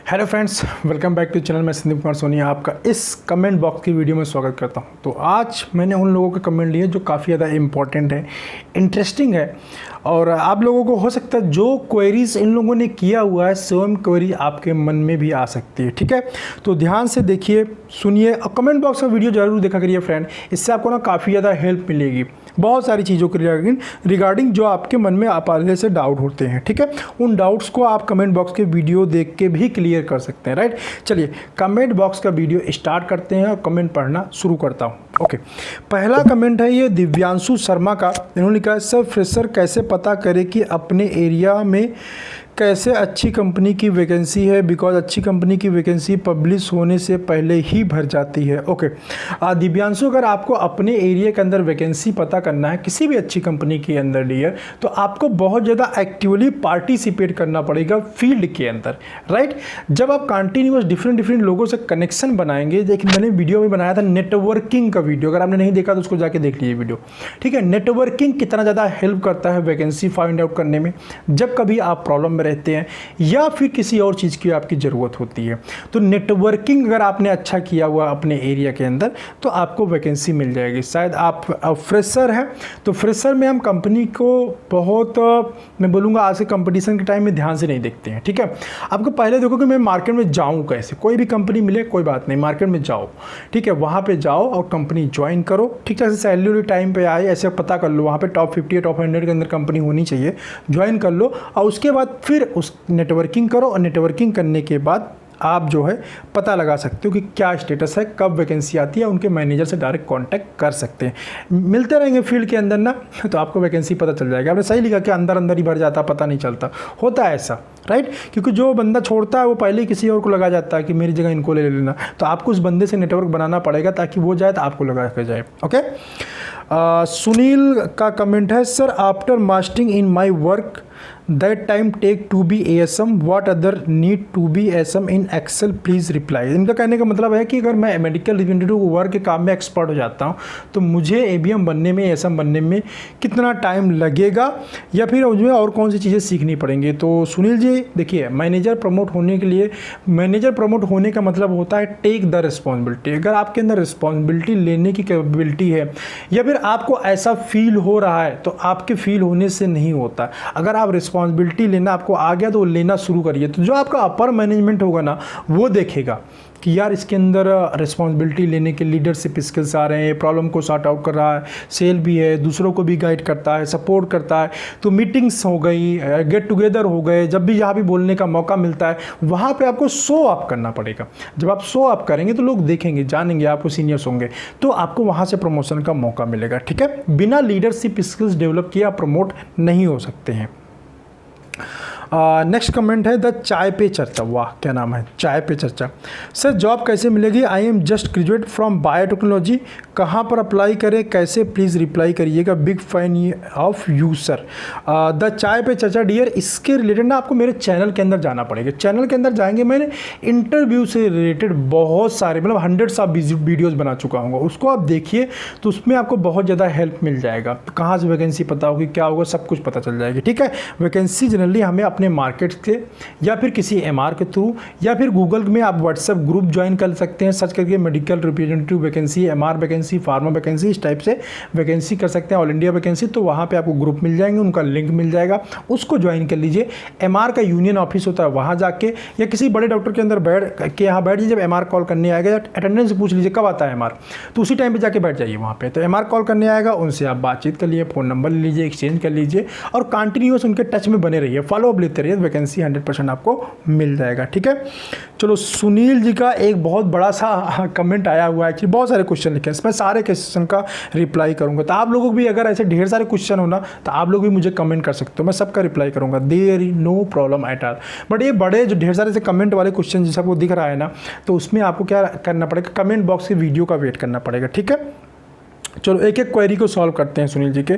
Hello friends, welcome back to channel. मैं संदीप कुमार सोनी आपका इस कमेंट बॉक्स की वीडियो में स्वागत करता हूं। तो आज मैंने उन लोगों के कमेंट लिए जो काफ़ी ज़्यादा इम्पॉर्टेंट है, इंटरेस्टिंग है और आप लोगों को हो सकता है जो क्वेरीज इन लोगों ने किया हुआ है सेम क्वेरी आपके मन में भी आ सकती है। ठीक है, तो ध्यान से देखिए, सुनिए और कमेंट बॉक्स में वीडियो जरूर देखा करिए फ्रेंड। इससे आपको ना काफ़ी ज़्यादा हेल्प मिलेगी बहुत सारी चीज़ों के रिगार्डिंग जो आपके मन में पहले से डाउट होते हैं। ठीक है, उन डाउट्स को आप कमेंट बॉक्स के वीडियो देख के भी क्लियर कर सकते हैं। राइट, चलिए कमेंट बॉक्स का वीडियो स्टार्ट करते हैं और कमेंट पढ़ना शुरू करता हूँ। ओके, पहला कमेंट है ये दिव्यांशु शर्मा का। इन्होंने लिखा है, सर फ्रेशर कैसे पता करें कि अपने एरिया में कैसे अच्छी कंपनी की वैकेंसी है, बिकॉज अच्छी कंपनी की वैकेंसी पब्लिश होने से पहले ही भर जाती है। ओके, दिव्यांशु, अगर आपको अपने एरिया के अंदर वैकेंसी पता करना है किसी भी अच्छी कंपनी के अंदर डियर, तो आपको बहुत ज़्यादा एक्टिवली पार्टिसिपेट करना पड़ेगा फील्ड के अंदर। राइट, जब आप कंटिन्यूअस डिफरेंट लोगों से कनेक्शन बनाएंगे, देखिए मैंने वीडियो में बनाया था नेटवर्किंग का वीडियो, अगर आपने नहीं देखा तो उसको जाके देख लीजिए वीडियो। ठीक है, नेटवर्किंग कितना ज़्यादा हेल्प करता है वैकेंसी फाइंड आउट करने में जब कभी आप प्रॉब्लम में रहते हैं या फिर किसी और चीज़ की आपकी ज़रूरत होती है। तो नेटवर्किंग अगर आपने अच्छा किया हुआ अपने एरिया के अंदर तो आपको वैकेंसी मिल जाएगी। शायद आप फ्रेशर हैं तो फ्रेशर में हम कंपनी को बहुत मैं बोलूँगा आज के कंपटीशन के टाइम में ध्यान से नहीं देखते हैं। ठीक है, आपको पहले देखो कि मैं मार्केट में जाऊँ कैसे, कोई भी कंपनी मिले कोई बात नहीं, मार्केट में जाओ। ठीक है, वहाँ पर जाओ और कंपनी ज्वाइन करो। ठीक है, सैलरी टाइम पर आए ऐसे पता कर लो, वहाँ पर टॉप 50 या टॉप 100 के अंदर कंपनी होनी चाहिए, ज्वाइन कर लो और उसके बाद फिर उस नेटवर्किंग करो और नेटवर्किंग करने के बाद आप जो है पता लगा सकते हो कि क्या स्टेटस है, कब वैकेंसी आती है, उनके मैनेजर से डायरेक्ट कांटेक्ट कर सकते हैं। मिलते रहेंगे फील्ड के अंदर ना, तो आपको वैकेंसी पता चल जाएगा। आपने सही लिखा कि अंदर ही भर जाता, पता नहीं चलता, होता है ऐसा। राइट, क्योंकि जो बंदा छोड़ता है वो पहले ही किसी और को लगा जाता है कि मेरी जगह इनको ले लेना, तो आपको उस बंदे से नेटवर्क बनाना पड़ेगा ताकि वो जाए तो आपको लगा के जाए। ओके, सुनील का कमेंट है, sir after mastering in my work that time take to be ASM, what other need to be ASM in Excel please reply। इनका कहने का मतलब है कि अगर मैं मेडिकल रिप्रेजेंटेटिव वर्क के काम में एक्सपर्ट हो जाता हूँ तो मुझे ABM बनने में, ASM बनने में कितना टाइम लगेगा या फिर मुझे और कौन सी चीज़ें सीखनी पड़ेंगी। तो सुनील जी देखिए, मैनेजर प्रमोट होने के लिए, मैनेजर प्रमोट होने का मतलब होता है टेक द रिस्पॉन्सिबिलिटी। अगर आपके अंदर रिस्पॉन्सिबिलिटी लेने की कैपेबिलिटी है या फिर आपको ऐसा फील हो रहा है तो आपके फील होने से नहीं होता। अगर आप रिस्पॉन्सिबिलिटी लेना आपको आ गया तो लेना शुरू करिए, तो जो आपका अपर मैनेजमेंट होगा ना वो देखेगा कि यार इसके अंदर रिस्पॉन्सिबिलिटी लेने के लीडरशिप स्किल्स आ रहे हैं, प्रॉब्लम को सॉर्ट आउट कर रहा है, सेल भी है, दूसरों को भी गाइड करता है, सपोर्ट करता है। तो मीटिंग्स हो गई, गेट टुगेदर हो गए, जब भी यहाँ भी बोलने का मौका मिलता है वहाँ पे आपको शो अप करना पड़ेगा। जब आप शो अप करेंगे तो लोग देखेंगे, जानेंगे, आपको सीनियर्स होंगे तो आपको वहाँ से प्रमोशन का मौका मिलेगा। ठीक है, बिना लीडरशिप स्किल्स डेवलप किए आप प्रमोट नहीं हो सकते हैं। नेक्स्ट कमेंट है द चाय पे चर्चा। वाह, क्या नाम है, चाय पे चर्चा। सर जॉब कैसे मिलेगी, I am just graduate from biotechnology, कहाँ पर अप्लाई करें, कैसे, प्लीज़ रिप्लाई करिएगा, big fan of you sir. The चाय पे चर्चा डियर, इसके रिलेटेड ना आपको मेरे चैनल के अंदर जाना पड़ेगा। चैनल के अंदर जाएंगे, मैंने इंटरव्यू से रिलेटेड बहुत सारे मतलब 100 ऑफ वीडियोज़ बना चुका हूँ, उसको आप देखिए तो उसमें आपको बहुत ज़्यादा हेल्प मिल जाएगा। कहाँ से वैकेंसी पता होगी, क्या होगा, सब कुछ पता चल जाएगी। ठीक है, वैकेंसी जनरली हमें अपने मार्केट के या फिर किसी MR के थ्रू या फिर गूगल में आप व्हाट्सएप ग्रुप ज्वाइन कर सकते हैं, सर्च करके medical representative vacancy, MR vacancy, pharma vacancy, इस टाइप से वैकेंसी कर सकते हैं, ऑल इंडिया वैकेंसी। तो वहाँ पे आपको ग्रुप मिल जाएंगे, उनका लिंक मिल जाएगा, उसको ज्वाइन कर लीजिए। MR का यूनियन ऑफिस होता है, वहाँ जाके या किसी बड़े डॉक्टर के अंदर बैठ के यहाँ बैठ जाइए। जब MR कॉल करने आएगा या अटेंडेंस पूछ लीजिए कब आता है MR, तो उसी टाइम पर जाके बैठ जाइए वहाँ पर। तो MR कॉल करने आएगा, उनसे आप बातचीत कर लीजिए, फ़ोन नंबर ले लीजिए, एक्सचेंज कर लीजिए और कंटिन्यूअस उनके टच में बने रहिए, फॉलोअप लेते रहिए, वैकेंसी 100% आपको मिल जाएगा। ठीक है, चलो सुनील जी का एक बहुत बड़ा सा कमेंट आया हुआ है, एक्चुअली बहुत सारे क्वेश्चन लिखे हैं, इसमें सारे क्वेश्चन का रिप्लाई करूंगा। तो आप लोगों को भी अगर ऐसे ढेर सारे क्वेश्चन हो ना तो आप लोग भी मुझे कमेंट कर सकते हो, मैं सबका रिप्लाई करूंगा, there is no problem at all. But ये बड़े जो ढेर सारे से कमेंट वाले क्वेश्चन जैसा वो दिख रहा है ना, तो उसमें आपको क्या करना पड़ेगा, कमेंट बॉक्स के वीडियो का वेट करना पड़ेगा। ठीक है, चलो एक एक क्वेरी को सॉल्व करते हैं सुनील जी के।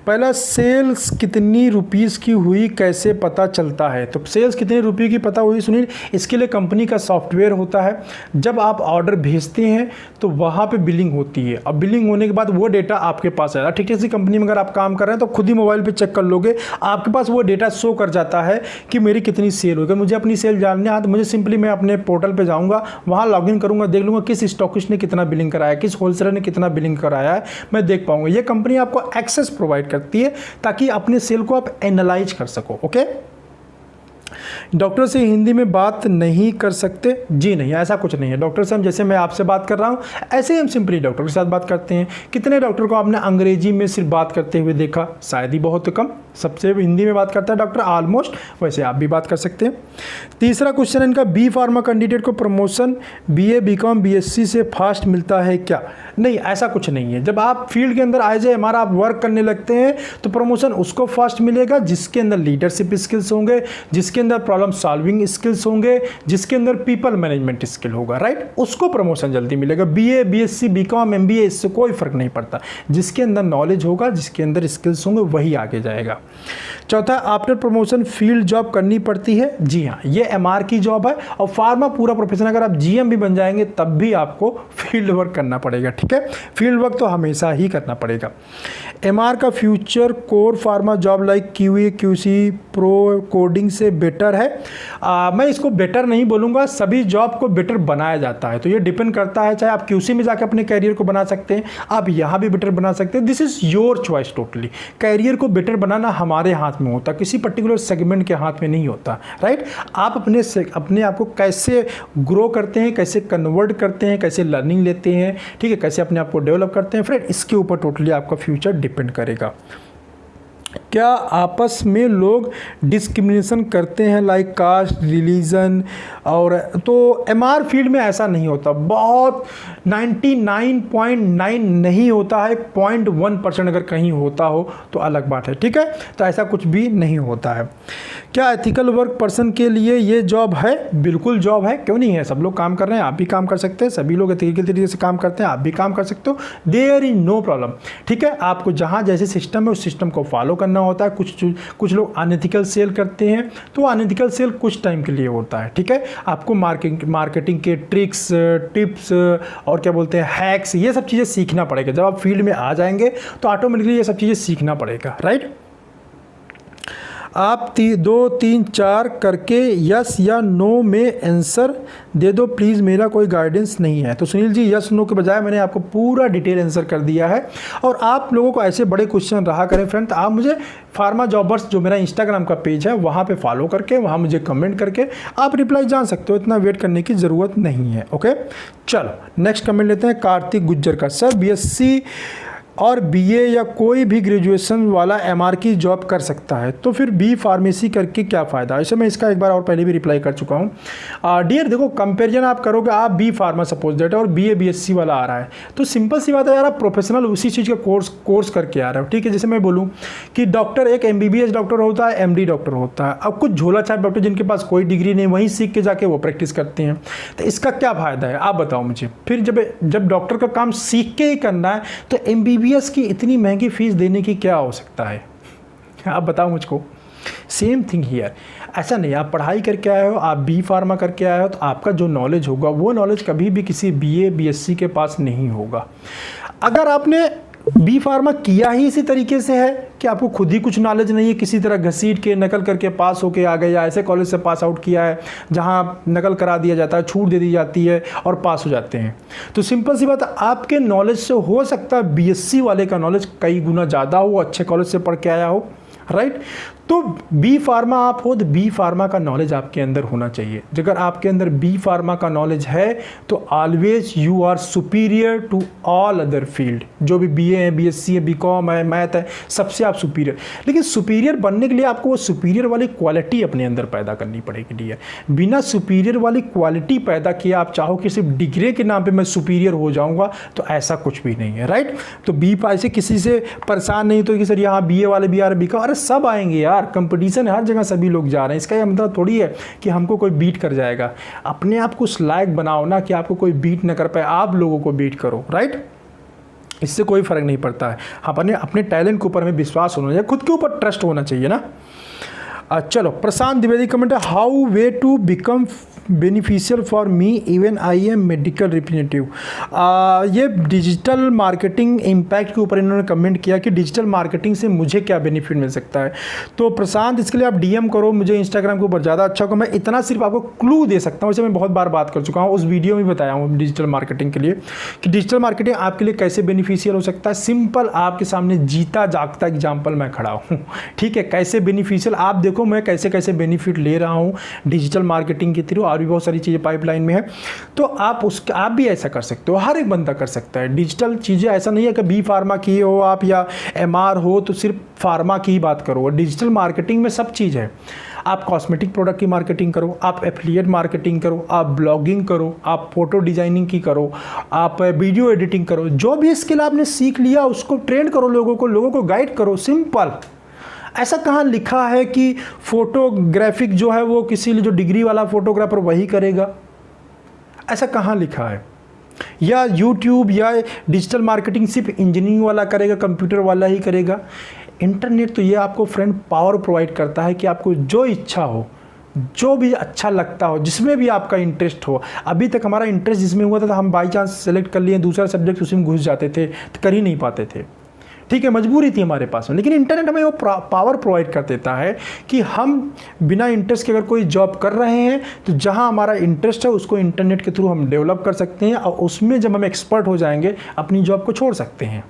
पहला, सेल्स कितनी रुपीस की हुई कैसे पता चलता है? तो सेल्स कितने रुपये की पता हुई सुनील, इसके लिए कंपनी का सॉफ्टवेयर होता है। जब आप ऑर्डर भेजते हैं तो वहाँ पे बिलिंग होती है, अब बिलिंग होने के बाद वो डेटा आपके पास आएगा। ठीक है, इसी कंपनी में अगर आप काम कर रहे हैं तो खुद ही मोबाइल पर चेक कर लोगे, आपके पास वो डेटा शो कर जाता है कि मेरी कितनी सेल होगी। मुझे अपनी सेल जानना है तो मुझे सिंपली मैं अपने पोर्टल पर जाऊँगा, वहाँ लॉग इन करूँगा, देख लूँगा किस स्टॉकिस्ट ने कितना बिलिंग कराया, किस होलसेलर ने कितना बिलिंग कराया है, मैं देख पाऊंगा। ये कंपनी आपको एक्सेस प्रोवाइड करती है ताकि अपने सेल को आप एनालाइज कर सको। ओके, डॉक्टर से हिंदी में बात नहीं कर सकते? जी नहीं, ऐसा कुछ नहीं है। डॉक्टर से हम, जैसे मैं आपसे बात कर रहा हूँ ऐसे ही हम सिंपली डॉक्टर के साथ बात करते हैं। कितने डॉक्टर को आपने अंग्रेजी में सिर्फ बात करते हुए देखा? शायद ही बहुत कम। सबसे हिंदी में बात करता है डॉक्टर ऑलमोस्ट, वैसे आप भी बात कर सकते हैं। तीसरा क्वेश्चन इनका, बी फार्मा कैंडिडेट को प्रमोशन बीए बीकॉम बीएससी से फास्ट मिलता है क्या? नहीं, ऐसा कुछ नहीं है। जब आप फील्ड के अंदर एज ए एमआर आप वर्क करने लगते हैं तो प्रमोशन उसको फास्ट मिलेगा जिसके अंदर लीडरशिप स्किल्स होंगे, जिसके अंदर प्रॉब्लम सॉल्विंग स्किल्स होंगे, जिसके अंदर पीपल मैनेजमेंट स्किल होगा, राइट, उसको प्रमोशन जल्दी मिलेगा। बीए बीएससी बीकॉम एमबीए इससे कोई फर्क नहीं पड़ता, जिसके अंदर नॉलेज होगा, जिसके अंदर स्किल्स होंगे वही आगे जाएगा। चौथा, आफ्टर प्रमोशन फील्ड जॉब करनी पड़ती है? जी हाँ, ये एमआर की जॉब है और फार्मा पूरा प्रोफेशन, अगर आप जीएम भी बन जाएंगे तब भी आपको फील्ड वर्क करना पड़ेगा। ठीक है, फील्ड वर्क तो हमेशा ही करना पड़ेगा। एमआर का future core pharma job like QA QC pro coding से बेटर है? मैं इसको बेटर नहीं बोलूँगा, सभी जॉब को बेटर बनाया जाता है, तो ये डिपेंड करता है। चाहे आप क्यूसी में जाकर अपने कैरियर को बना सकते हैं, आप यहाँ भी बेटर बना सकते हैं, this is your choice totally. Career को बेटर बनाना हमारे हाथ में होता, किसी पर्टिकुलर सेगमेंट के हाथ में नहीं होता, राइट। आप अपने आप को कैसे ग्रो करते हैं, कैसे कन्वर्ट करते हैं, कैसे लर्निंग लेते हैं, ठीक है, कैसे अपने आप को डेवलप करते हैं फ्रेंड, इसके ऊपर टोटली आपका फ्यूचर डिपेंड करेगा। क्या आपस में लोग डिस्क्रिमिनेशन करते हैं लाइक कास्ट रिलीजन? और तो एमआर फील्ड में ऐसा नहीं होता, बहुत 99.9 नहीं होता है, 0.1% अगर कहीं होता हो तो अलग बात है। ठीक है, तो ऐसा कुछ भी नहीं होता है। क्या एथिकल वर्क पर्सन के लिए ये जॉब है? बिल्कुल जॉब है, क्यों नहीं है। सब लोग काम कर रहे हैं, आप भी काम कर सकते हैं, सभी लोग एथिकल तरीके से काम करते हैं, आप भी काम कर सकते हो, देयर इज नो प्रॉब्लम। ठीक है, आपको जहाँ जैसे सिस्टम है उस सिस्टम को फॉलो करना होता है। कुछ लोग अनएथिकल सेल करते हैं तो अनएथिकल सेल कुछ टाइम के लिए होता है। ठीक है, आपको मार्केटिंग के ट्रिक्स, टिप्स और क्या बोलते हैं हैक्स, ये सब चीज़ें सीखना पड़ेगा। जब आप फील्ड में आ जाएंगे तो ऑटोमेटिकली ये सब चीज़ें सीखना पड़ेगा, राइट। आप 2 3 4 करके यस या नो में आंसर दे दो प्लीज़, मेरा कोई गाइडेंस नहीं है। तो सुनील जी, यस नो के बजाय मैंने आपको पूरा डिटेल आंसर कर दिया है। और आप लोगों को ऐसे बड़े क्वेश्चन रहा करें फ्रेंड, तो आप मुझे फार्मा जॉबर्स जो मेरा इंस्टाग्राम का पेज है वहाँ पे फॉलो करके, वहाँ मुझे कमेंट करके आप रिप्लाई जान सकते हो, इतना वेट करने की ज़रूरत नहीं है। ओके, चलो नेक्स्ट कमेंट लेते हैं कार्तिक गुज्जर का। सर बीएससी और बीए या कोई भी ग्रेजुएशन वाला एमआर की जॉब कर सकता है, तो फिर बी फार्मेसी करके क्या फ़ायदा? ऐसे मैं इसका एक बार और पहले भी रिप्लाई कर चुका हूँ। डियर देखो, कंपेरिजन आप करोगे, आप बी फार्मा सपोज दैट और बीए बीएससी वाला आ रहा है, तो सिंपल सी बात है यार, आप प्रोफेशनल उसी चीज़ का कोर्स करके आ रहे हो। ठीक है, जैसे मैं बोलूँ कि डॉक्टर एक एमबीबीएस डॉक्टर होता है, एमडी डॉक्टर होता है। अब कुछ झोला छाप डॉक्टर जिनके पास कोई डिग्री नहीं, वहीं सीख के जाके वो प्रैक्टिस करते हैं, तो इसका क्या फ़ायदा है आप बताओ मुझे। फिर जब डॉक्टर का काम सीख के ही करना है तो एमबीबीएस की इतनी महंगी फीस देने की क्या आवश्यकता है, आप बताओ मुझको। सेम थिंग हियर, ऐसा नहीं आप पढ़ाई करके आए हो, आप बी फार्मा करके आए हो, तो आपका जो नॉलेज होगा वो नॉलेज कभी भी किसी बीए बीएससी के पास नहीं होगा। अगर आपने बी फार्मा किया ही इसी तरीके से है कि आपको खुद ही कुछ नॉलेज नहीं है, किसी तरह घसीट के नकल करके पास होके आ गए, या ऐसे कॉलेज से पास आउट किया है जहां नकल करा दिया जाता है, छूट दे दी जाती है और पास हो जाते हैं, तो सिंपल सी बात है, आपके नॉलेज से हो सकता है बीएससी वाले का नॉलेज कई गुना ज़्यादा हो, अच्छे कॉलेज से पढ़ के आया हो, राइट। तो बी फार्मा आप हो तो बी फार्मा का नॉलेज आपके अंदर होना चाहिए। अगर आपके अंदर बी फार्मा का नॉलेज है तो always you are superior to all other field. जो भी बीए है, बीएससी है, बीकॉम है, मैथ है, सबसे आप सुपीरियर। लेकिन सुपीरियर बनने के लिए आपको वो सुपीरियर वाली क्वालिटी अपने अंदर पैदा करनी पड़ेगी डियर। बिना सुपीरियर वाली क्वालिटी पैदा किए आप चाहो कि सिर्फ डिग्री के नाम पर मैं सुपीरियर हो जाऊँगा, तो ऐसा कुछ भी नहीं है, राइट। तो बी ऐसे किसी से परेशान नहीं तो कि सर यहाँ बीए वाले भी आ रहे, बीकॉम, अरे सब आएंगे यार, कंपटीशन है, हर जगह सभी लोग जा रहे हैं। इसका यह मतलब थोड़ी है कि हमको कोई बीट कर जाएगा। अपने आप को उस लायक बनाओ ना कि आपको कोई बीट ना कर पाए, आप लोगों को बीट करो, राइट। इससे कोई फ़र्क नहीं पड़ता है। अपने अपने टैलेंट के ऊपर हमें विश्वास होना चाहिए, खुद के ऊपर ट्रस्ट होना चाहिए ना। चलो, प्रशांत द्विवेदी कमेंट है, how way to become beneficial for me even I am medical representative. ये डिजिटल मार्केटिंग इम्पैक्ट के ऊपर इन्होंने कमेंट किया कि डिजिटल मार्केटिंग से मुझे क्या बेनिफिट मिल सकता है। तो प्रशांत, इसके लिए आप डीएम करो मुझे इंस्टाग्राम के ऊपर, ज़्यादा अच्छा होगा। मैं इतना सिर्फ आपको क्लू दे सकता हूँ, वैसे मैं बहुत बार बात कर चुका हूँ, उस वीडियो में बताया हूँ डिजिटल मार्केटिंग के लिए कि डिजिटल मार्केटिंग आपके लिए कैसे बेनिफिशियल हो सकता है। सिंपल आपके सामने जीता जागता एग्जाम्पल मैं खड़ा हूँ, ठीक है। कैसे बेनिफिशियल आप देखो, मैं कैसे कैसे बेनिफिट ले रहा हूँ डिजिटल मार्केटिंग के थ्रू, और भी बहुत सारी चीज़ें पाइपलाइन में है। तो आप भी ऐसा कर सकते हो, हर एक बंदा कर सकता है। डिजिटल चीज़ें ऐसा नहीं है कि बी फार्मा की हो आप या एमआर हो तो सिर्फ फार्मा की ही बात करो। डिजिटल मार्केटिंग में सब चीज़ है। आप कॉस्मेटिक प्रोडक्ट की मार्केटिंग करो, आप एफिलिएट मार्केटिंग करो, आप ब्लॉगिंग करो, आप फोटो डिजाइनिंग की करो, आप वीडियो एडिटिंग करो, जो भी स्किल आपने सीख लिया उसको ट्रेन करो, लोगों को गाइड करो। सिंपल। ऐसा कहाँ लिखा है कि फोटोग्राफिक जो है वो किसी जो डिग्री वाला फोटोग्राफर वही करेगा? ऐसा कहाँ लिखा है? या यूट्यूब या डिजिटल मार्केटिंग सिर्फ इंजीनियरिंग वाला करेगा, कंप्यूटर वाला ही करेगा? इंटरनेट तो ये आपको फ्रेंड पावर प्रोवाइड करता है कि आपको जो इच्छा हो, जो भी अच्छा लगता हो, जिसमें भी आपका इंटरेस्ट हो। अभी तक हमारा इंटरेस्ट जिसमें हुआ था तो हम बाई चांस सेलेक्ट कर लिए, दूसरा सब्जेक्ट उसी में घुस जाते थे तो कर ही नहीं पाते थे, ठीक है, मजबूरी थी हमारे पास में। लेकिन इंटरनेट हमें वो पावर प्रोवाइड कर देता है कि हम बिना इंटरेस्ट के अगर कोई जॉब कर रहे हैं तो जहां हमारा इंटरेस्ट है उसको इंटरनेट के थ्रू हम डेवलप कर सकते हैं, और उसमें जब हम एक्सपर्ट हो जाएंगे अपनी जॉब को छोड़ सकते हैं,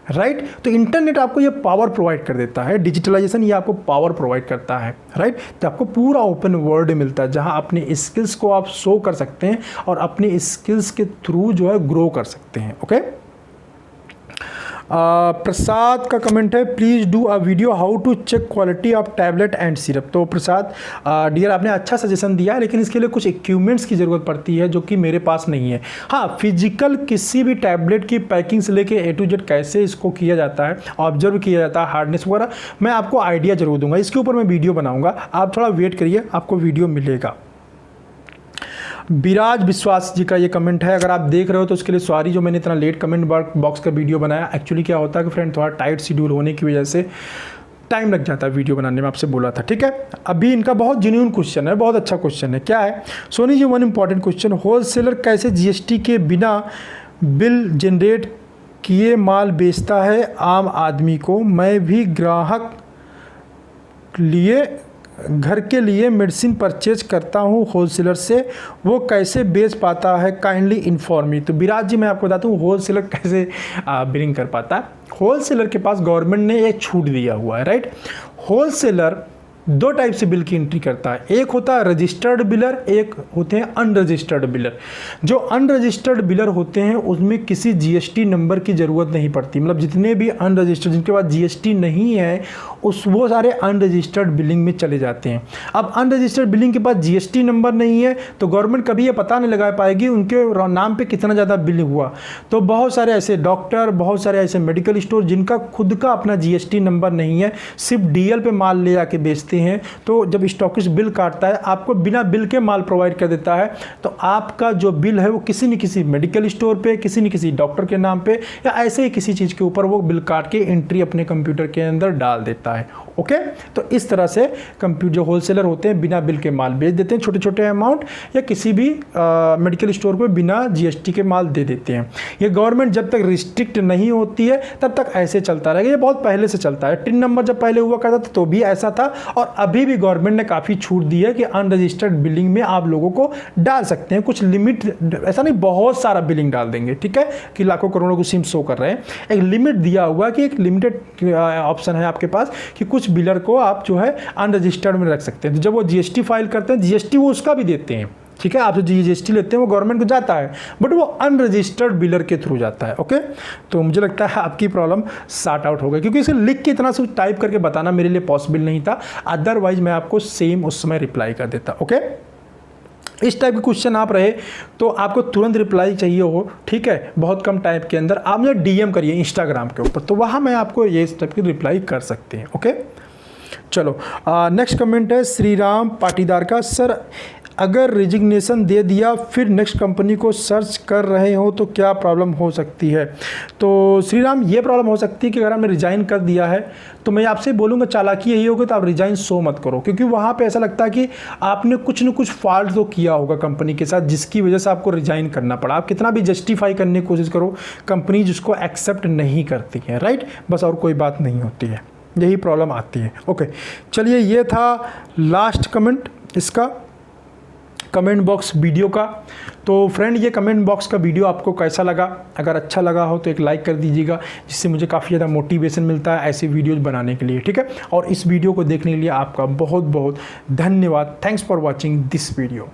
राइट। तो इंटरनेट आपको ये पावर प्रोवाइड कर देता है, डिजिटलाइजेशन ये आपको पावर प्रोवाइड करता है, राइट। तो आपको पूरा ओपन वर्ल्ड मिलता है जहां अपने स्किल्स को आप शो कर सकते हैं और अपने स्किल्स के थ्रू जो है ग्रो कर सकते हैं। ओके। प्रसाद का कमेंट है, please do a video how to check quality of tablet and syrup. तो प्रसाद डियर, आपने अच्छा सजेशन दिया है, लेकिन इसके लिए कुछ इक्विपमेंट्स की ज़रूरत पड़ती है जो कि मेरे पास नहीं है। हाँ, फिजिकल किसी भी टैबलेट की पैकिंग से लेके A to Z कैसे इसको किया जाता है, ऑब्जर्व किया जाता है, हार्डनेस वगैरह, मैं आपको आइडिया जरूर दूंगा। इसके ऊपर मैं वीडियो बनाऊंगा, आप थोड़ा वेट करिए, आपको वीडियो मिलेगा। विराज विश्वास जी का ये कमेंट है, अगर आप देख रहे हो तो उसके लिए सॉरी जो मैंने इतना लेट कमेंट बॉक्स का वीडियो बनाया। एक्चुअली क्या होता है कि फ्रेंड थोड़ा टाइट शेड्यूल होने की वजह से टाइम लग जाता है वीडियो बनाने में, आपसे बोला था, ठीक है। अभी इनका बहुत जेन्युइन क्वेश्चन है, बहुत अच्छा क्वेश्चन है। क्या है Soni ji? One important question, wholesaler कैसे जीएसटी के बिना बिल जनरेट किए माल बेचता है आम आदमी को? मैं भी ग्राहक लिए घर के लिए मेडिसिन परचेज करता हूँ होलसेलर से, वो कैसे बेच पाता है? Kindly inform me. तो विराज जी, मैं आपको बताता हूँ होलसेलर कैसे बिलिंग कर पाता है। होलसेलर के पास गवर्नमेंट ने एक छूट दिया हुआ है, राइट। होलसेलर दो टाइप से बिल की एंट्री करता है, एक होता है रजिस्टर्ड बिलर, एक होते हैं अनरजिस्टर्ड बिलर। जो अनरजिस्टर्ड बिलर होते हैं उसमें किसी जीएसटी नंबर की ज़रूरत नहीं पड़ती, मतलब जितने भी अनरजिस्टर्ड जिनके पास जीएसटी नहीं है वो सारे अनरजिस्टर्ड बिलिंग में चले जाते हैं। अब अनरजिस्टर्ड बिलिंग के पास जीएसटी नंबर नहीं है तो गवर्नमेंट कभी ये पता नहीं लगा पाएगी उनके नाम पे कितना ज़्यादा बिल हुआ। तो बहुत सारे ऐसे डॉक्टर, बहुत सारे ऐसे मेडिकल स्टोर जिनका खुद का अपना जीएसटी नंबर नहीं है, सिर्फ डीएल पे माल ले आके बेचते हैं, तो जब स्टॉकिस्ट बिल काटता है आपको बिना बिल के माल प्रोवाइड कर देता है, तो आपका जो बिल है वो किसी न किसी मेडिकल स्टोर पे, किसी न किसी डॉक्टर के नाम पे या ऐसे ही किसी चीज़ के ऊपर वो बिल काट के एंट्री अपने कंप्यूटर के अंदर डाल देता है। ओके, तो इस तरह से कंप्यूटर जो होलसेलर होते हैं बिना बिल के माल बेच देते हैं, छोटे छोटे अमाउंट, या किसी भी मेडिकल स्टोर पे बिना जीएसटी के माल दे देते हैं। ये गवर्नमेंट जब तक रिस्ट्रिक्ट नहीं होती है तब तक ऐसे चलता रहेगा, ये बहुत पहले से चलता है। टिन नंबर जब पहले हुआ करता था तो भी ऐसा था, और अभी भी गवर्नमेंट ने काफ़ी छूट दी है कि अनरजिस्टर्ड बिलिंग में आप लोगों को डाल सकते हैं। कुछ लिमिट, ऐसा नहीं बहुत सारा बिलिंग डाल देंगे, ठीक है, कि लाखों करोड़ों को सिम शो कर रहे हैं। एक लिमिट दिया हुआ कि एक लिमिटेड ऑप्शन है आपके पास कि कुछ बिलर को आप जो है अनरजिस्टर्ड में रख सकते हैं। तो जब वो जीएसटी फाइल करते हैं, जीएसटी वो उसका भी देते हैं, ठीक है, आप जो जीएसटी लेते हैं वो गवर्नमेंट को जाता है, बट वो अनरजिस्टर्ड बिलर के थ्रू जाता है। ओके, तो मुझे लगता है आपकी प्रॉब्लम सॉर्ट आउट हो गई, क्योंकि इसे लिख के इतना सब टाइप करके बताना मेरे लिए पॉसिबल नहीं था, अदरवाइज मैं आपको सेम उस समय रिप्लाई कर देता। ओके, इस टाइप के क्वेश्चन आप रहे तो आपको तुरंत रिप्लाई चाहिए हो, ठीक है, बहुत कम टाइम के अंदर, आप मुझे डीएम करिए इंस्टाग्राम के ऊपर, तो वहाँ मैं आपको ये इस टाइप की रिप्लाई कर सकते हैं। ओके, चलो नेक्स्ट कमेंट है श्री राम पाटीदार का, सर अगर रिजिग्नेशन दे दिया फिर नेक्स्ट कंपनी को सर्च कर रहे हो तो क्या प्रॉब्लम हो सकती है? तो श्री राम, ये प्रॉब्लम हो सकती है कि अगर आपने रिज़ाइन कर दिया है तो मैं आपसे बोलूँगा चालाकी यही होगी तो आप रिज़ाइन शो मत करो, क्योंकि वहाँ पे ऐसा लगता है कि आपने कुछ न कुछ फॉल्ट तो किया होगा कंपनी के साथ जिसकी वजह से आपको रिज़ाइन करना पड़ा। आप कितना भी जस्टिफाई करने की कोशिश करो, कंपनी जिसको एक्सेप्ट नहीं करती है, राइट? बस और कोई बात नहीं होती है, यही प्रॉब्लम आती है। ओके, चलिए ये था लास्ट कमेंट इसका कमेंट बॉक्स वीडियो का। तो फ्रेंड, ये कमेंट बॉक्स का वीडियो आपको कैसा लगा? अगर अच्छा लगा हो तो एक लाइक कर दीजिएगा, जिससे मुझे काफ़ी ज़्यादा मोटिवेशन मिलता है ऐसे वीडियोज़ बनाने के लिए, ठीक है? और इस वीडियो को देखने के लिए आपका बहुत बहुत धन्यवाद। Thanks for watching this video.